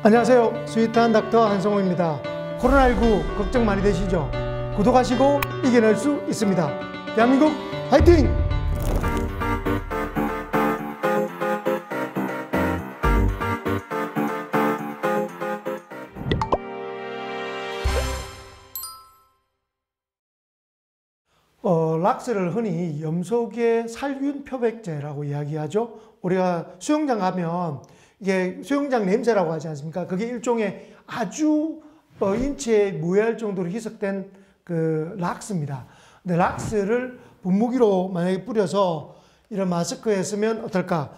안녕하세요. 스윗한 닥터 한성호입니다. 코로나19 걱정 많이 되시죠? 구독하시고 이겨낼 수 있습니다. 대한민국 화이팅! 락스를 흔히 염소계 살균 표백제라고 이야기하죠. 우리가 수영장 가면 이게 수영장 냄새라고 하지 않습니까? 그게 일종의 아주 인체에 무해할 정도로 희석된 그 락스입니다. 근데 락스를 분무기로 만약에 뿌려서 이런 마스크에 쓰면 어떨까?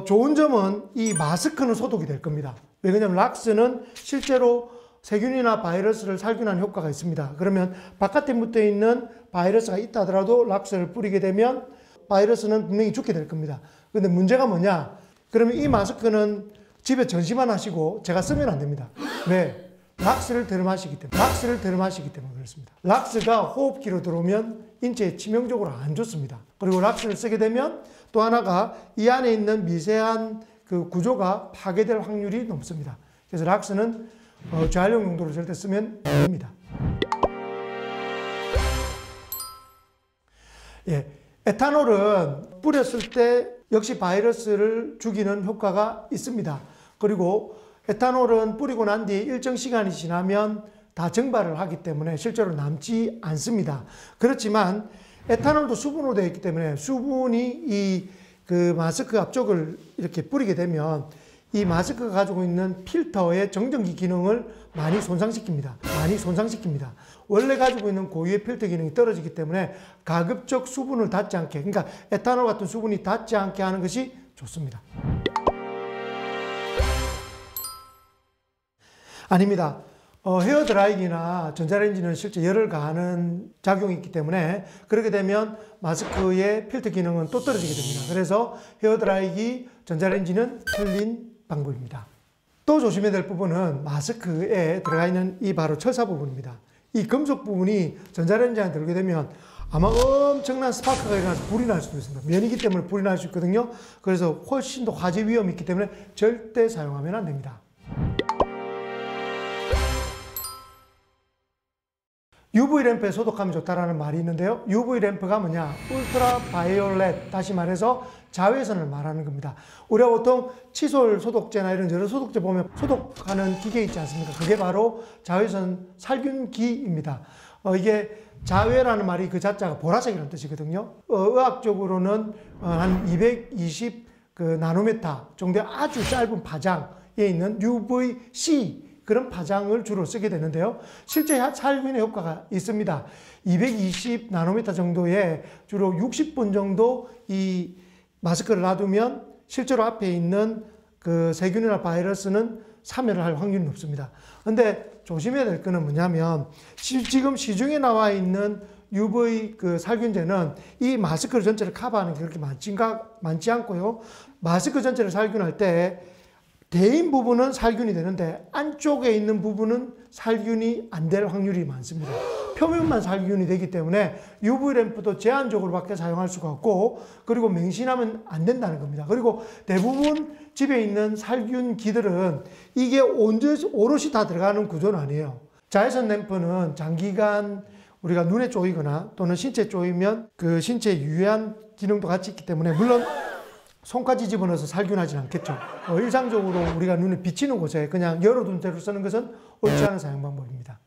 좋은 점은 이 마스크는 소독이 될 겁니다. 왜냐하면 락스는 실제로 세균이나 바이러스를 살균하는 효과가 있습니다. 그러면 바깥에 묻어 있는 바이러스가 있다 하더라도 락스를 뿌리게 되면 바이러스는 분명히 죽게 될 겁니다. 근데 문제가 뭐냐? 그러면 이 마스크는 집에 전시만 하시고 제가 쓰면 안 됩니다. 왜? 락스를 들이마시기 때문에 그렇습니다. 락스가 호흡기로 들어오면 인체에 치명적으로 안 좋습니다. 그리고 락스를 쓰게 되면 또 하나가 이 안에 있는 미세한 그 구조가 파괴될 확률이 높습니다. 그래서 락스는 재활용 용도로 절대 쓰면 안 됩니다. 예, 에탄올은 뿌렸을 때 역시 바이러스를 죽이는 효과가 있습니다. 그리고 에탄올은 뿌리고 난 뒤에 일정 시간이 지나면 다 증발을 하기 때문에 실제로 남지 않습니다. 그렇지만 에탄올도 수분으로 되어 있기 때문에 수분이 이 그 마스크 앞쪽을 이렇게 뿌리게 되면 이 마스크가 가지고 있는 필터의 정전기 기능을 많이 손상시킵니다. 원래 가지고 있는 고유의 필터 기능이 떨어지기 때문에 가급적 수분을 닿지 않게, 그러니까 에탄올 같은 수분이 닿지 않게 하는 것이 좋습니다. 아닙니다. 헤어드라이기나 전자레인지는 실제 열을 가하는 작용이 있기 때문에 그렇게 되면 마스크의 필터 기능은 또 떨어지게 됩니다. 그래서 헤어드라이기, 전자레인지는 틀린 방법입니다. 또 조심해야 될 부분은 마스크에 들어가 있는 이 바로 철사 부분입니다. 이 금속 부분이 전자레인지 안에 들게 되면 아마 엄청난 스파크가 일어나서 불이 날 수도 있습니다. 면이기 때문에 불이 날 수 있거든요. 그래서 훨씬 더 화재 위험이 있기 때문에 절대 사용하면 안 됩니다. UV 램프에 소독하면 좋다라는 말이 있는데요. UV 램프가 뭐냐? 울트라 바이올렛, 다시 말해서 자외선을 말하는 겁니다. 우리가 보통 칫솔 소독제나 이런 여러 소독제 보면 소독하는 기계 있지 않습니까? 그게 바로 자외선 살균기입니다. 이게 자외라는 말이 그 자체가 보라색이라는 뜻이거든요. 의학적으로는 한 220 나노미터 정도의 아주 짧은 파장에 있는 UVC 그런 파장을 주로 쓰게 되는데요. 실제 살균의 효과가 있습니다. 220 나노미터 정도의 주로 60분 정도 이 마스크를 놔두면 실제로 앞에 있는 그 세균이나 바이러스는 사멸을 할 확률이 높습니다. 근데 조심해야 될 거는 뭐냐면 지금 시중에 나와 있는 UV 그 살균제는 이 마스크 전체를 커버하는 게 그렇게 많지 않고요. 마스크 전체를 살균할 때 대인 부분은 살균이 되는데 안쪽에 있는 부분은 살균이 안 될 확률이 많습니다. 표면만 살균이 되기 때문에 UV 램프도 제한적으로 밖에 사용할 수가 없고 그리고 맹신하면 안 된다는 겁니다. 그리고 대부분 집에 있는 살균기들은 이게 오롯이 다 들어가는 구조는 아니에요. 자외선 램프는 장기간 우리가 눈에 쪼이거나 또는 신체에 쪼이면 그 신체에 유해한 기능도 같이 있기 때문에 물론 손까지 집어넣어서 살균하진 않겠죠. 일상적으로 우리가 눈에 비치는 곳에 그냥 열어둔 채로 쓰는 것은 옳지 않은 사용 방법입니다.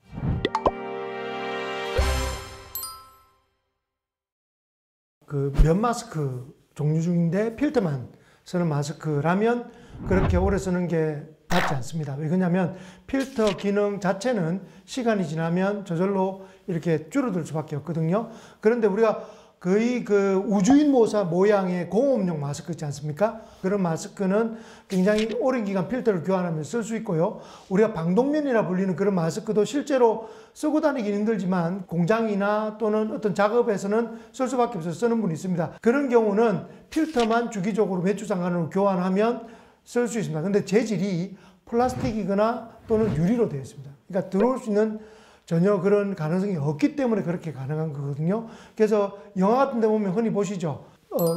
그 면 마스크 종류 중인데 필터만 쓰는 마스크라면 그렇게 오래 쓰는 게 낫지 않습니다. 왜 그러냐면 필터 기능 자체는 시간이 지나면 저절로 이렇게 줄어들 수밖에 없거든요. 그런데 우리가 거의 그 우주인 모양의 공업용 마스크 있지 않습니까? 그런 마스크는 굉장히 오랜 기간 필터를 교환하면서 쓸 수 있고요. 우리가 방독면이라 불리는 그런 마스크도 실제로 쓰고 다니긴 힘들지만 공장이나 또는 어떤 작업에서는 쓸 수밖에 없어서 쓰는 분이 있습니다. 그런 경우는 필터만 주기적으로 몇 주 상간으로 교환하면 쓸 수 있습니다. 근데 재질이 플라스틱이거나 또는 유리로 되어 있습니다. 그러니까 들어올 수 있는 전혀 그런 가능성이 없기 때문에 그렇게 가능한 거거든요. 그래서 영화 같은 데 보면 흔히 보시죠.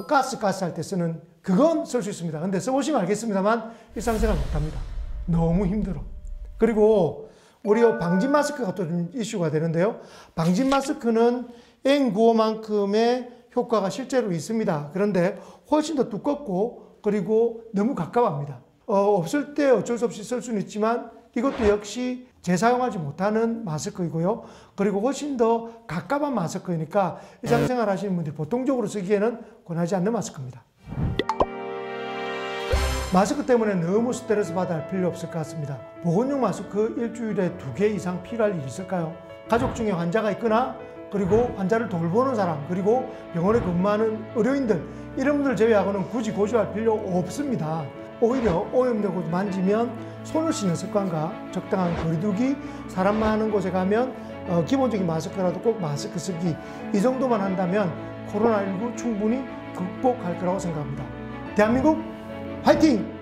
가스 할 때 쓰는 그건 쓸 수 있습니다. 근데 써보시면 알겠습니다만 일상생활 못합니다. 너무 힘들어. 그리고 우리 방진 마스크가 또 좀 이슈가 되는데요. 방진 마스크는 N95만큼의 효과가 실제로 있습니다. 그런데 훨씬 더 두껍고 그리고 너무 가까워합니다. 없을 때 어쩔 수 없이 쓸 수는 있지만 이것도 역시 재사용하지 못하는 마스크이고요. 그리고 훨씬 더 가까운 마스크이니까 일상생활 하시는 분들이 보통적으로 쓰기에는 권하지 않는 마스크입니다. 마스크 때문에 너무 스트레스 받아야 할 필요 없을 것 같습니다. 보건용 마스크 일주일에 2개 이상 필요할 일이 있을까요? 가족 중에 환자가 있거나 그리고 환자를 돌보는 사람, 그리고 병원에 근무하는 의료인들, 이런 분들 제외하고는 굳이 고집할 필요 없습니다. 오히려 오염되고 만지면 손을 씻는 습관과 적당한 거리두기, 사람 많은 곳에 가면 기본적인 마스크라도 꼭 마스크 쓰기, 이 정도만 한다면 코로나19 충분히 극복할 거라고 생각합니다. 대한민국 화이팅!